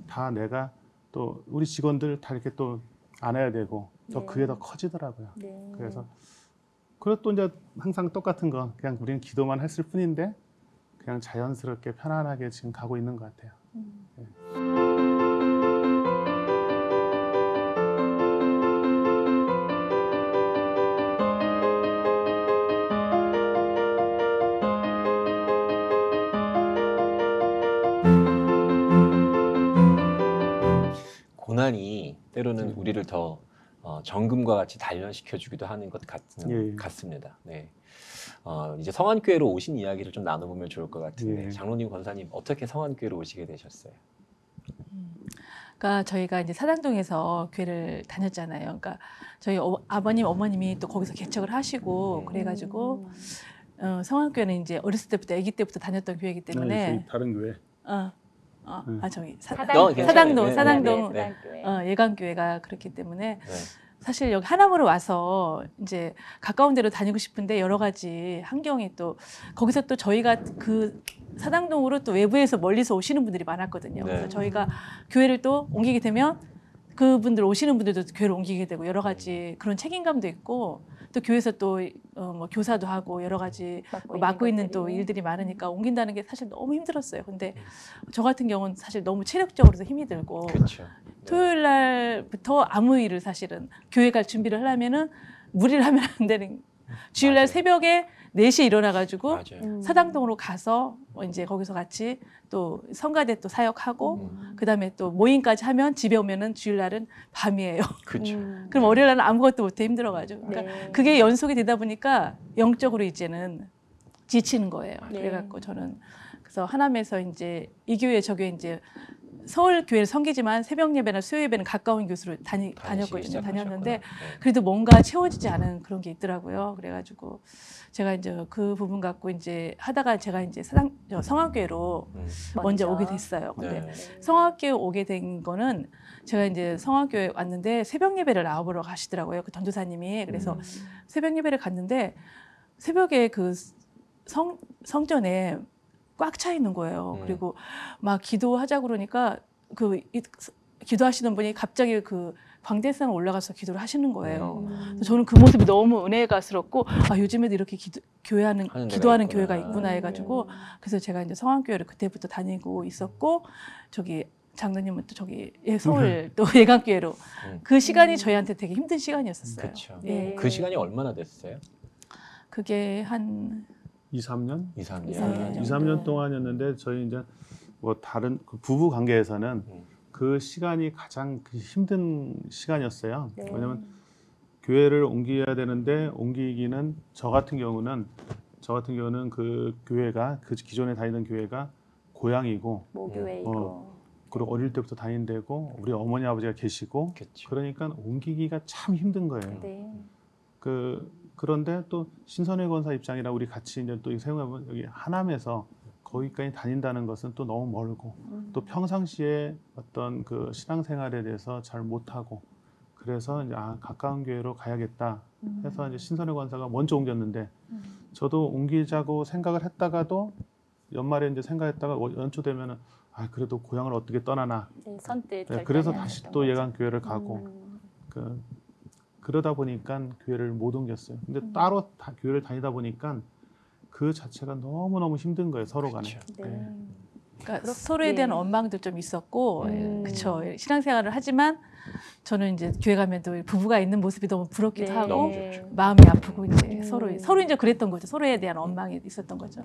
다 내가 또 우리 직원들 다 이렇게 또 안아야 되고 또 네. 그게 더 커지더라고요. 네. 그래서 그리고 또 이제 항상 똑같은 거 그냥 우리는 기도만 했을 뿐인데 그냥 자연스럽게 편안하게 지금 가고 있는 것 같아요. 고난이 때로는 우리를 더 정금과 같이 단련시켜주기도 하는 것 예. 같습니다. 네. 이제 성안교회로 오신 이야기를 좀 나눠보면 좋을 것 같은데 예. 장로님, 권사님 어떻게 성안교회로 오시게 되셨어요? 그러니까 저희가 이제 사당동에서 교회를 다녔잖아요. 그러니까 저희 아버님, 어머님이 또 거기서 개척을 하시고 그래가지고 성안교회는 이제 어렸을 때부터 아기 때부터 다녔던 교회이기 때문에 저희 다른 교회. 저기 사당교회. 사당동, 네, 사당동 네, 사당교회. 예강교회가 그렇기 때문에 네. 사실 여기 하남으로 와서 이제 가까운 데로 다니고 싶은데 여러 가지 환경이 또 거기서 또 저희가 그 사당동으로 또 외부에서 멀리서 오시는 분들이 많았거든요. 네. 그래서 저희가 교회를 또 옮기게 되면 그분들 오시는 분들도 교회를 옮기게 되고 여러 가지 그런 책임감도 있고 또 교회에서 또 뭐 교사도 하고 여러 가지 맡고 있는 또 것들이. 일들이 많으니까 옮긴다는 게 사실 너무 힘들었어요. 근데 저 같은 경우는 사실 너무 체력적으로도 힘이 들고 그렇죠. 토요일 날부터 아무 일을 사실은 교회 갈 준비를 하려면은 무리를 하면 안 되는 주일날 맞아요. 새벽에 4시에 일어나가지고 맞아요. 사당동으로 가서 이제 거기서 같이 또 성가대 또 사역하고 음. 그다음에 또 모임까지 하면 집에 오면은 주일날은 밤이에요. 그렇죠. 그럼 월요일 날은 아무것도 못해 힘들어가지고 그러니까 네. 그게 연속이 되다 보니까 영적으로 이제는 지치는 거예요. 네. 그래갖고 저는 그래서 하남에서 이제 이 교회 저 교회 이제 서울 교회를 섬기지만 새벽 예배나 수요 예배는 가까운 교수로 다녔거든요. 다녔는데 그래도 뭔가 채워지지 않은 그런 게 있더라고요. 그래가지고 제가 이제 그 부분 갖고 이제 하다가 제가 이제 성악교회로 먼저 오게 됐어요. 근데 네. 성악교회 오게 된 거는 제가 이제 성악교회 왔는데 새벽 예배를 나와보러 가시더라고요. 그 전도사님이. 그래서 새벽 예배를 갔는데 새벽에 그 성전에 꽉 차 있는 거예요. 그리고 막 기도하자고 그러니까 기도하시는 분이 갑자기 그 광대산에 올라가서 기도를 하시는 거예요. 그래서 저는 그 모습이 너무 은혜가스럽고 요즘에도 이렇게 기도하는 교회가 있구나 해가지고 그래서 제가 이제 성안교회를 그때부터 다니고 있었고 저기 장로님은 또 저기 서울 또 예강교회로 그 시간이 저희한테 되게 힘든 시간이었었어요. 그렇죠. 예. 그 시간이 얼마나 됐어요? 그게 한 2, 3년? 2, 3년. 2, 3년 2, 3년 동안이었는데 저희 이제 뭐 다른 그 부부 관계에서는 그 시간이 가장 힘든 시간이었어요. 네. 왜냐하면 교회를 옮겨야 되는데 옮기기는 저 같은 경우는 그 교회가 그 기존에 다니던 교회가 고향이고 모교회이고 그리고 어릴 때부터 다닌 데고 우리 어머니 아버지가 계시고 그렇죠. 그러니까 옮기기가 참 힘든 거예요. 네. 그런데 또 신선회 권사 입장이라 우리 같이 이제 또 생각해보면 여기 하남에서 거기까지 다닌다는 것은 또 너무 멀고 또 평상시에 어떤 그 신앙생활에 대해서 잘 못하고 그래서 이제 가까운 교회로 가야겠다 해서 이제 신선회 권사가 먼저 옮겼는데 저도 옮기자고 생각을 했다가도 연말에 이제 생각했다가 연초 되면은 그래도 고향을 어떻게 떠나나 네, 선뜻 그래서 결단이 다시 아니었던 또 거죠. 예강 교회를 가고 그러다 보니까 교회를 못 옮겼어요. 근데 따로 교회를 다니다 보니까 그 자체가 너무너무 힘든 거예요. 서로 간에. 그렇죠. 네. 그러니까 서로에 대한 원망도 좀 있었고, 그렇죠. 신앙생활을 하지만 저는 이제 교회 가면 또 부부가 있는 모습이 너무 부럽기도 네. 하고 너무 좋죠. 마음이 아프고 이제 서로 이제 그랬던 거죠. 서로에 대한 원망이 있었던 거죠.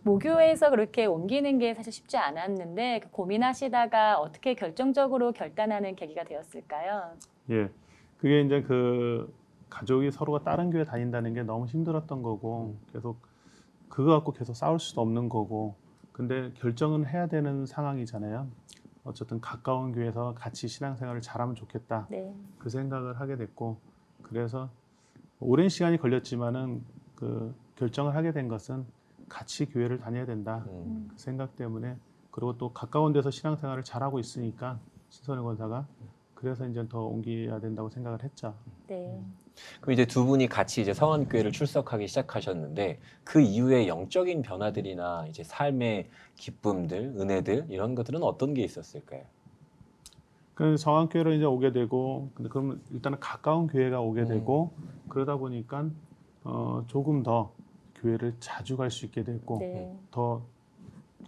모교회에서 그렇게 옮기는 게 사실 쉽지 않았는데 고민하시다가 어떻게 결정적으로 결단하는 계기가 되었을까요? 예, 그게 이제 그 가족이 서로가 다른 교회 다닌다는 게 너무 힘들었던 거고 계속 그거 갖고 계속 싸울 수도 없는 거고 근데 결정은 해야 되는 상황이잖아요. 어쨌든 가까운 교회에서 같이 신앙생활을 잘하면 좋겠다. 네. 그 생각을 하게 됐고 그래서 오랜 시간이 걸렸지만은 그 결정을 하게 된 것은 같이 교회를 다녀야 된다. 그 생각 때문에 그리고 또 가까운 데서 신앙생활을 잘하고 있으니까 신선희 권사가 그래서 이제 더 옮겨야 된다고 생각을 했죠. 네. 그럼 이제 두 분이 같이 이제 성안교회를 출석하기 시작하셨는데 그 이후에 영적인 변화들이나 이제 삶의 기쁨들, 은혜들 이런 것들은 어떤 게 있었을까요? 그 성안교회로 이제 오게 되고, 근데 그러면 일단은 가까운 교회가 오게 되고 그러다 보니까 조금 더 교회를 자주 갈 수 있게 됐고 네. 더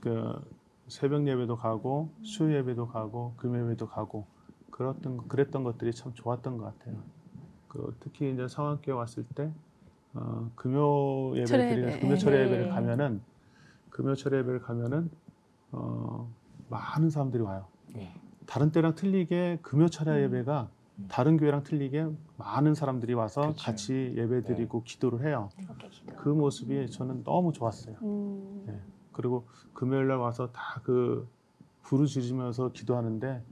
그 새벽 예배도 가고 수요 예배도 가고 금 예배도 가고 그랬던 것들이 참 좋았던 것 같아요. 그 특히 이제 성안교회 왔을 때 금요 예배들이나 금요철 예배를 가면은 금요철 예배를 가면은 많은 사람들이 와요. 다른 때랑 틀리게 금요철야 예배가 다른 교회랑 틀리게 많은 사람들이 와서 그쵸. 같이 예배드리고 기도를 해요. 그 모습이 저는 너무 좋았어요. 네. 그리고 금요일 날 와서 다 그 부르짖으면서 기도하는데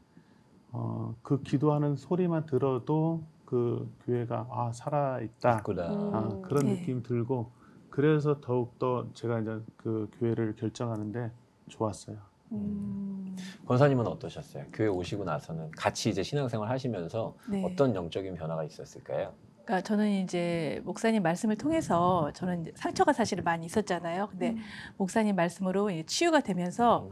그 기도하는 소리만 들어도 그 교회가 살아 있다. 그런 느낌 들고 그래서 더욱더 제가 이제 그 교회를 결정하는데 좋았어요. 권사님은 어떠셨어요? 교회 오시고 나서는 같이 이제 신앙생활 하시면서 네. 어떤 영적인 변화가 있었을까요? 그러니까 저는 이제 목사님 말씀을 통해서 저는 이제 상처가 사실은 많이 있었잖아요. 근데 목사님 말씀으로 이제 치유가 되면서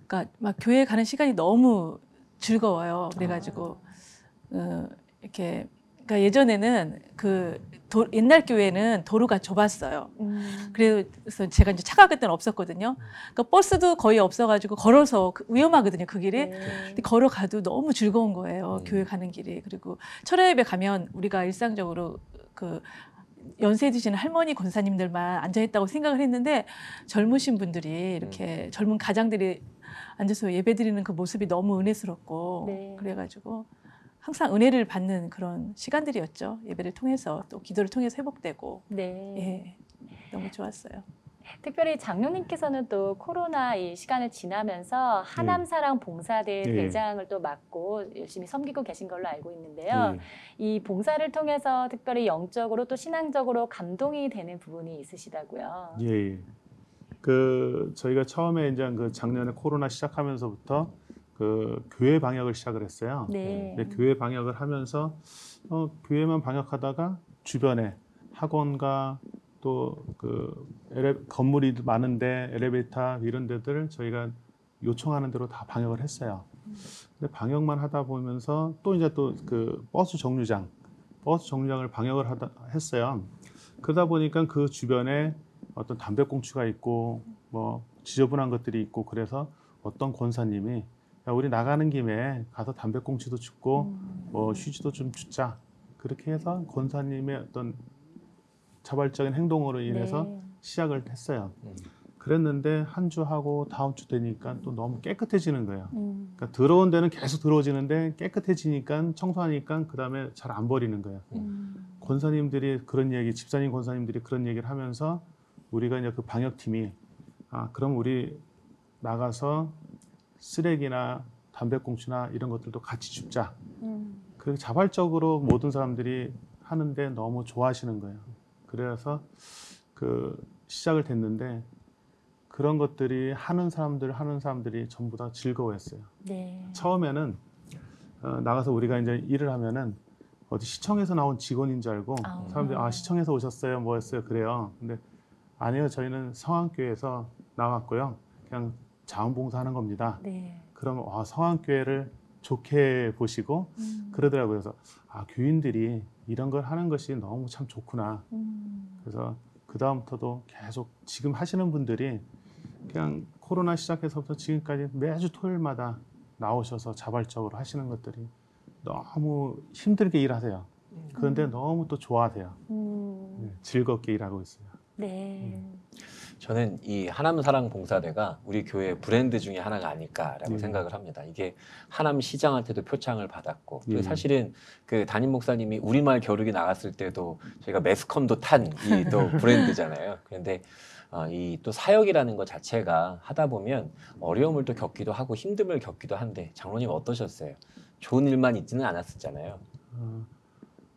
그러니까 막 교회 가는 시간이 너무 즐거워요. 그래가지고 이렇게 그러니까 예전에는 옛날 교회는 도로가 좁았어요. 그래서 제가 이제 차가 그때는 없었거든요. 그러니까 버스도 거의 없어가지고 걸어서 위험하거든요, 그 길이. 근데 걸어가도 너무 즐거운 거예요, 교회 가는 길이. 그리고 철야 예배 가면 우리가 일상적으로 그 연세 드시는 할머니 권사님들만 앉아 있다고 생각을 했는데 젊으신 분들이 이렇게 젊은 가장들이 앉아서 예배 드리는 그 모습이 너무 은혜스럽고 네. 그래가지고 항상 은혜를 받는 그런 시간들이었죠. 예배를 통해서 또 기도를 통해서 회복되고 네. 예, 너무 좋았어요. 특별히 장로님께서는 또 코로나 이 시간을 지나면서 하남사랑 봉사대 대장을 또 맡고 열심히 섬기고 계신 걸로 알고 있는데요. 이 봉사를 통해서 특별히 영적으로 또 신앙적으로 감동이 되는 부분이 있으시다고요. 예. 그 저희가 처음에 이제 그 작년에 코로나 시작하면서부터 그 교회 방역을 시작을 했어요. 네. 교회 방역을 하면서 교회만 방역하다가 주변에 학원과 또 그 건물이 많은데 엘리베이터 이런 데들 저희가 요청하는 대로 다 방역을 했어요. 근데 방역만 하다 보면서 또 이제 또 그 버스 정류장을 방역을 했어요. 그러다 보니까 그 주변에 어떤 담배꽁초가 있고 뭐 지저분한 것들이 있고 그래서 어떤 권사님이 야, 우리 나가는 김에 가서 담배꽁초도 줍고 뭐 휴지도 좀 줍자. 그렇게 해서 권사님의 어떤 자발적인 행동으로 인해서 시작을 했어요. 그랬는데 한 주 하고 다음 주 되니까 또 너무 깨끗해지는 거예요. 그러니까 더러운 데는 계속 더러워지는데 깨끗해지니까 청소하니까 그 다음에 잘 안 버리는 거예요. 권사님들이 그런 얘기, 집사님 권사님들이 그런 얘기를 하면서 우리가 이제 그 방역팀이 그럼 우리 나가서 쓰레기나 담배꽁초나 이런 것들도 같이 줍자. 그리고 자발적으로 모든 사람들이 하는데 너무 좋아하시는 거예요. 그래서 그 시작을 됐는데 그런 것들이 하는 사람들이 전부 다 즐거워했어요. 네. 처음에는 나가서 우리가 이제 일을 하면은 어디 시청에서 나온 직원인 줄 알고 사람들이 시청에서 오셨어요, 뭐였어요, 그래요. 근데 아니요, 저희는 성안교회에서 나왔고요. 그냥 자원봉사하는 겁니다. 네. 그러면 성안교회를 좋게 보시고 그러더라고요. 그래서 교인들이 이런 걸 하는 것이 너무 참 좋구나. 그래서 그 다음부터도 계속 지금 하시는 분들이 그냥 코로나 시작해서부터 지금까지 매주 토요일마다 나오셔서 자발적으로 하시는 것들이 너무 힘들게 일하세요. 그런데 너무 또 좋아하세요. 즐겁게 일하고 있어요. 네. 저는 이 하남사랑 봉사대가 우리 교회 브랜드 중에 하나가 아닐까라고 생각을 합니다. 이게 하남 시장한테도 표창을 받았고 그리고 사실은 그 담임 목사님이 우리말 겨루기 나갔을 때도 저희가 매스컴도 탄 이 또 브랜드잖아요. 그런데 이 또 사역이라는 것 자체가 하다 보면 어려움을 또 겪기도 하고 힘듦을 겪기도 한데 장로님 어떠셨어요? 좋은 일만 있지는 않았었잖아요.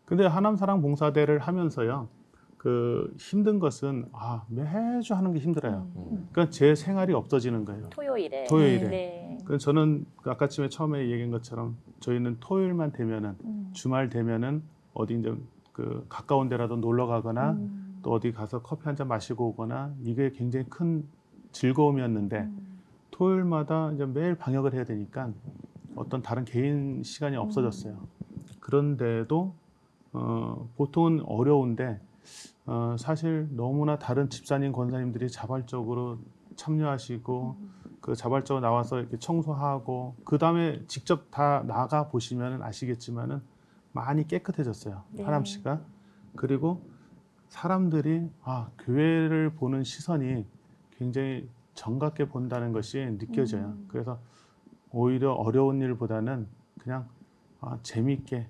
근데 하남사랑 봉사대를 하면서요. 그 힘든 것은 매주 하는 게 힘들어요. 그러니까 제 생활이 없어지는 거예요. 토요일에. 토요일에. 네. 그래서 저는 아까쯤에 처음에 얘기한 것처럼 저희는 토요일만 되면은 주말 되면은 어디 이제 그 가까운 데라도 놀러 가거나 또 어디 가서 커피 한 잔 마시고 오거나 이게 굉장히 큰 즐거움이었는데 토요일마다 이제 매일 방역을 해야 되니까 어떤 다른 개인 시간이 없어졌어요. 그런데도 보통은 어려운데 사실 너무나 다른 집사님, 권사님들이 자발적으로 참여하시고 그 자발적으로 나와서 이렇게 청소하고 그 다음에 직접 다 나가 보시면 아시겠지만은 많이 깨끗해졌어요. 네. 하남시가. 그리고 사람들이 교회를 보는 시선이 굉장히 정갑게 본다는 것이 느껴져요. 그래서 오히려 어려운 일보다는 그냥 재미있게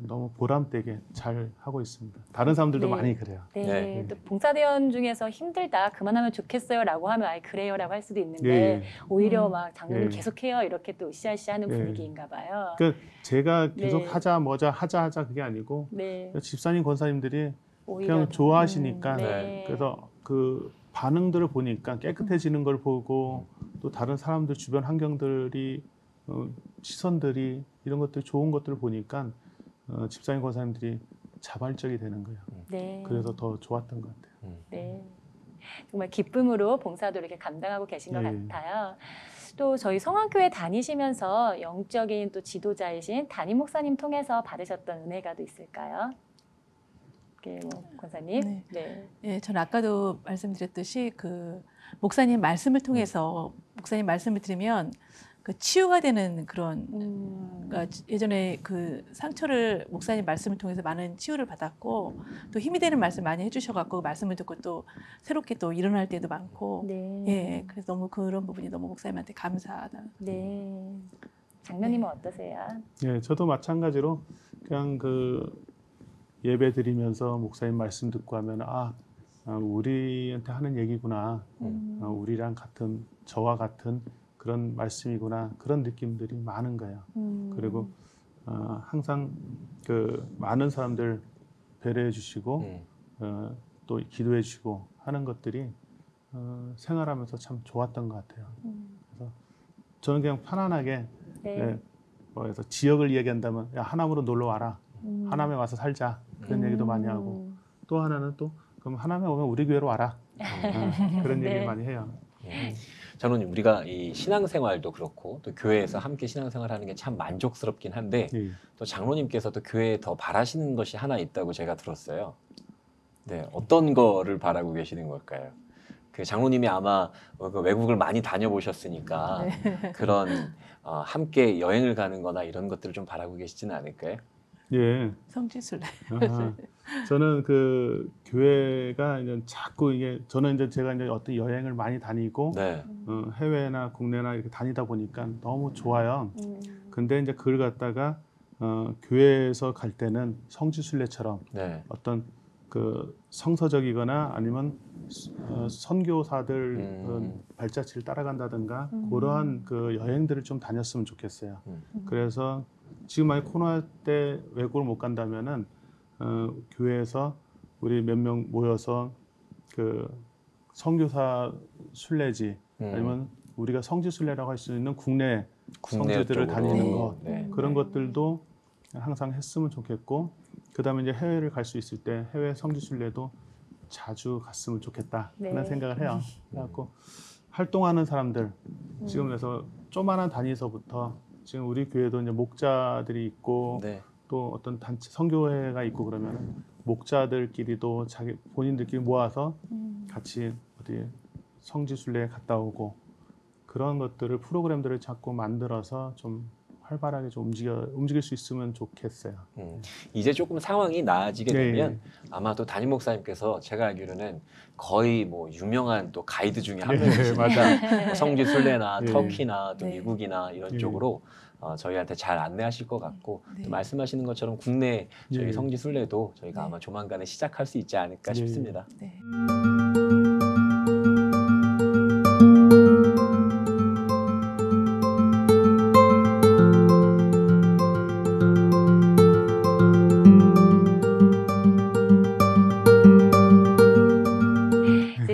너무 보람되게 잘 하고 있습니다. 다른 사람들도 네. 많이 그래요. 네. 네. 또 봉사대원 중에서 힘들다, 그만하면 좋겠어요라고 하면 아예 그래요라고 할 수도 있는데 예. 오히려 막 장로님 예. 계속해요 이렇게 또 으쌰으쌰하는 예. 분위기인가 봐요. 그러니까 제가 계속 네. 하자 그게 아니고 네. 집사님, 권사님들이 오히려 그냥 좋아하시니까 네. 그래서 그 반응들을 보니까 깨끗해지는 걸 보고 또 다른 사람들 주변 환경들이 시선들이 이런 것들 좋은 것들을 보니까 집사님, 권사님들이 자발적이 되는 거예요. 네. 그래서 더 좋았던 것 같아요. 네. 정말 기쁨으로 봉사도 이렇게 감당하고 계신 것 예. 같아요. 또 저희 성황교회 다니시면서 영적인 또 지도자이신 담임 목사님 통해서 받으셨던 은혜가 또 있을까요? 권사님. 네. 네. 예, 저는 아까도 말씀드렸듯이 그 목사님 말씀을 통해서 목사님 말씀을 들으면 그 치유가 되는 그런 그러니까 예전에 그 상처를 목사님 말씀을 통해서 많은 치유를 받았고 또 힘이 되는 말씀 많이 해주셔갖고 말씀을 듣고 또 새롭게 또 일어날 때도 많고 네. 예, 그래서 너무 그런 부분이 너무 목사님한테 감사하다. 네. 장로님은 어떠세요? 예, 저도 마찬가지로 그냥 그 예배 드리면서 목사님 말씀 듣고 하면 우리한테 하는 얘기구나. 우리랑 같은 저와 같은 그런 말씀이구나. 그런 느낌들이 많은 거예요. 그리고 항상 그 많은 사람들 배려해 주시고 또 기도해 주시고 하는 것들이 생활하면서 참 좋았던 것 같아요. 그래서 저는 그냥 편안하게 네. 그래서 지역을 이야기한다면 야, 하남으로 놀러 와라. 하남에 와서 살자. 그런 얘기도 많이 하고 또 하나는 또 그럼 하남에 오면 우리 교회로 와라. 그런 네. 얘기를 많이 해요. 장로님, 우리가 이 신앙생활도 그렇고 또 교회에서 함께 신앙생활하는 게 참 만족스럽긴 한데 예. 또 장로님께서도 교회에 더 바라시는 것이 하나 있다고 제가 들었어요. 네, 어떤 거를 바라고 계시는 걸까요? 그 장로님이 아마 그 외국을 많이 다녀보셨으니까 그런 함께 여행을 가는 거나 이런 것들을 좀 바라고 계시지는 않을까요? 예. 성지순례. 저는 그 교회가 이제 자꾸 이게 저는 이제 제가 이제 어떤 여행을 많이 다니고 네. 해외나 국내나 이렇게 다니다 보니까 너무 좋아요. 근데 이제 그걸 갖다가 교회에서 갈 때는 성지순례처럼 네. 어떤 그 성서적이거나 아니면 선교사들 발자취를 따라간다든가 그러한 그 여행들을 좀 다녔으면 좋겠어요. 그래서 지금 만약 코로나 때 외국을 못 간다면은 교회에서 우리 몇 명 모여서 그 선교사 순례지 아니면 우리가 성지 순례라고 할 수 있는 국내 성지들을 쪽으로. 다니는 것 네. 그런 것들도 항상 했으면 좋겠고 그다음에 이제 해외를 갈 수 있을 때 해외 성지 순례도 자주 갔으면 좋겠다 네. 하는 생각을 해요. 그래갖고 활동하는 사람들 지금 그래서 조그마한 단위에서부터 지금 우리 교회도 이제 목자들이 있고 네. 또 어떤 단체 선교회가 있고 그러면 목자들끼리도 자기 본인들끼리 모아서 같이 어디 성지 순례에 갔다 오고 그런 것들을 프로그램들을 자꾸 만들어서 좀 활발하게 좀 움직일 수 있으면 좋겠어요. 이제 조금 상황이 나아지게 네. 되면 아마도 담임 목사님께서 제가 알기로는 거의 뭐 유명한 또 가이드 중에 한 명이시니까 뭐 성지 순례나 네. 터키나 또 네. 미국이나 이런 네. 쪽으로 저희한테 잘 안내하실 것 같고 네. 또 말씀하시는 것처럼 국내 저희 네. 성지 순례도 저희가 네. 아마 조만간에 시작할 수 있지 않을까 네. 싶습니다. 네.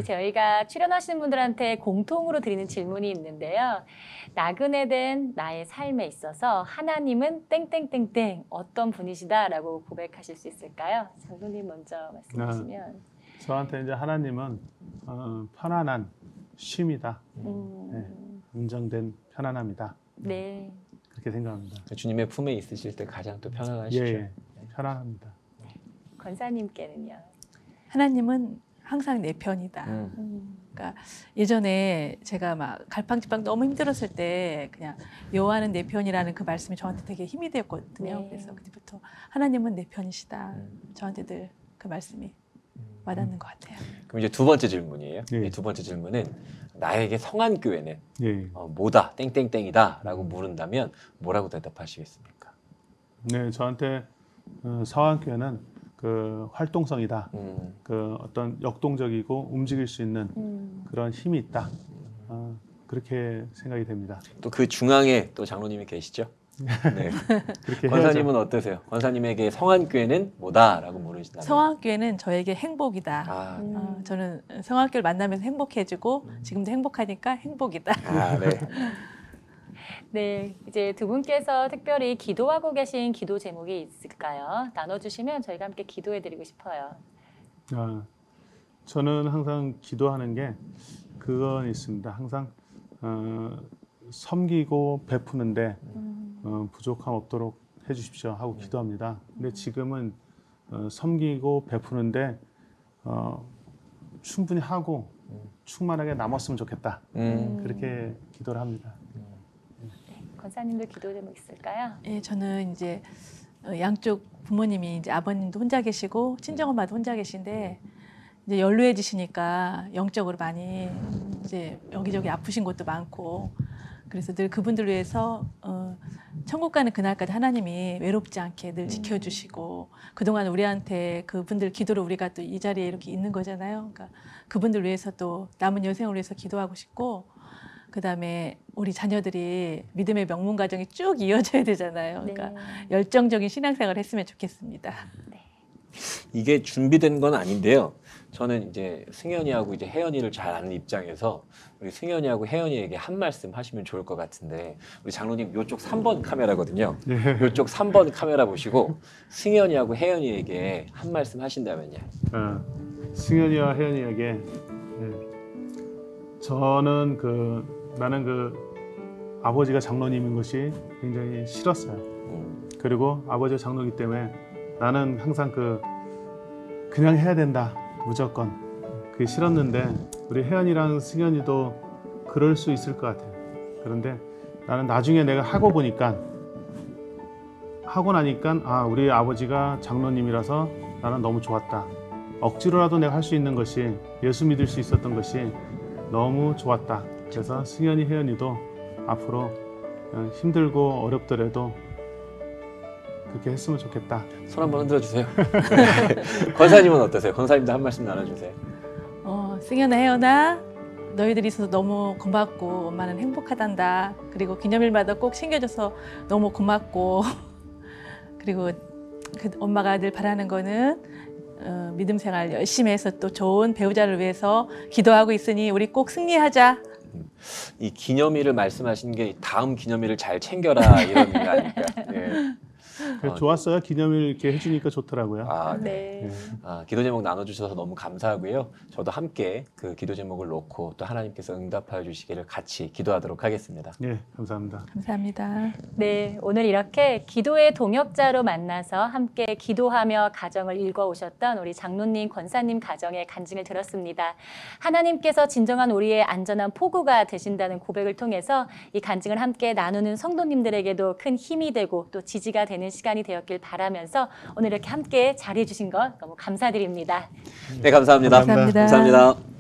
저희가 출연하시는 분들한테 공통으로 드리는 질문이 있는데요. 나그네 된 나의 삶에 있어서 하나님은 땡땡땡땡 어떤 분이시다라고 고백하실 수 있을까요? 장로님 먼저 말씀해 주시면. 저한테 이제 하나님은 편안한 쉼이다. 네, 안정된 편안함이다. 네. 그렇게 생각합니다. 주님의 품에 있으실 때 가장 또 편안하시죠. 예, 편안합니다. 권사님께는요. 하나님은 항상 내 편이다. 그러니까 예전에 제가 막 갈팡질팡 너무 힘들었을 때 그냥 여호와는 내 편이라는 그 말씀이 저한테 되게 힘이 되었거든요. 네. 그래서 그때부터 하나님은 내 편이시다. 저한테 늘 그 말씀이 와닿는 것 같아요. 그럼 이제 두 번째 질문이에요. 예. 이 두 번째 질문은 나에게 성한 교회는 예. 뭐다 땡땡땡이다라고 물은다면 뭐라고 대답하시겠습니까? 네, 저한테 서한교회는 그 활동성이다. 그 어떤 역동적이고 움직일 수 있는 그런 힘이 있다. 그렇게 생각이 됩니다. 또 그 중앙에 또 장로님이 계시죠? 네. 그렇게 권사님은 어떠세요? 권사님에게 성한 교회는 뭐다라고 물으신다면? 성악교회는 저에게 행복이다. 아, 저는 성악교를 만나면서 행복해지고 지금도 행복하니까 행복이다. 네. 네, 이제 두 분께서 특별히 기도하고 계신 기도 제목이 있을까요? 나눠주시면 저희가 함께 기도해드리고 싶어요. 저는 항상 기도하는 게 그건 있습니다. 항상 섬기고 베푸는데 부족함 없도록 해주십시오 하고 기도합니다. 근데 지금은 섬기고 베푸는데 충분히 하고 충만하게 남았으면 좋겠다. 그렇게 기도를 합니다. 권사님도 기도 제목 있을까요? 예, 저는 이제 양쪽 부모님이 이제 아버님도 혼자 계시고 친정엄마도 혼자 계신데 이제 연루해지시니까 영적으로 많이 이제 여기저기 아프신 곳도 많고 그래서 늘 그분들 위해서 천국 가는 그날까지 하나님이 외롭지 않게 늘 지켜주시고 그동안 우리한테 그분들 기도로 우리가 또 이 자리에 이렇게 있는 거잖아요. 그러니까 그분들 위해서 또 남은 여생을 위해서 기도하고 싶고 그다음에 우리 자녀들이 믿음의 명문 가정이 쭉 이어져야 되잖아요. 그러니까 네. 열정적인 신앙생활을 했으면 좋겠습니다. 이게 준비된 건 아닌데요. 저는 이제 승현이하고 이제 혜연이를 잘 아는 입장에서 우리 승현이하고 혜연이에게 한 말씀 하시면 좋을 것 같은데 우리 장로님 이쪽 3번 카메라거든요. 이쪽 3번 카메라 보시고 승현이하고 혜연이에게 한 말씀 하신다면요. 승현이와 혜연이에게 저는 나는 아버지가 장로님인 것이 굉장히 싫었어요. 그리고 아버지가 장로이기 때문에 나는 항상 그냥 해야 된다 무조건 그게 싫었는데 우리 혜연이랑 승현이도 그럴 수 있을 것 같아요. 그런데 나는 나중에 내가 하고 나니까 우리 아버지가 장로님이라서 나는 너무 좋았다. 억지로라도 내가 할 수 있는 것이 예수 믿을 수 있었던 것이 너무 좋았다. 그래서 승현이 혜연이도 앞으로 힘들고 어렵더라도 그렇게 했으면 좋겠다. 손 한번 흔들어 주세요. 권사님은 어떠세요? 권사님도 한 말씀 나눠주세요. 승현아 혜연아 너희들이 있어서 너무 고맙고 엄마는 행복하단다. 그리고 기념일마다 꼭 챙겨줘서 너무 고맙고 그리고 엄마가 늘 바라는 거는 믿음 생활 열심히 해서 또 좋은 배우자를 위해서 기도하고 있으니 우리 꼭 승리하자. 이 기념일을 말씀하신 게 다음 기념일을 잘 챙겨라 이런 의미 아닐까. 네. 좋았어요. 기념일 이렇게 해주니까 좋더라고요. 네. 기도 제목 나눠주셔서 너무 감사하고요. 저도 함께 그 기도 제목을 놓고 또 하나님께서 응답하여 주시기를 같이 기도하도록 하겠습니다. 네, 감사합니다. 감사합니다. 네, 오늘 이렇게 기도의 동역자로 만나서 함께 기도하며 가정을 읽어오셨던 우리 장로님, 권사님 가정의 간증을 들었습니다. 하나님께서 진정한 우리의 안전한 포구가 되신다는 고백을 통해서 이 간증을 함께 나누는 성도님들에게도 큰 힘이 되고 또 지지가 되는 시간이 되었길 바라면서 오늘 이렇게 함께 자리해 주신 것 너무 감사드립니다. 네, 감사합니다. 감사합니다. 감사합니다.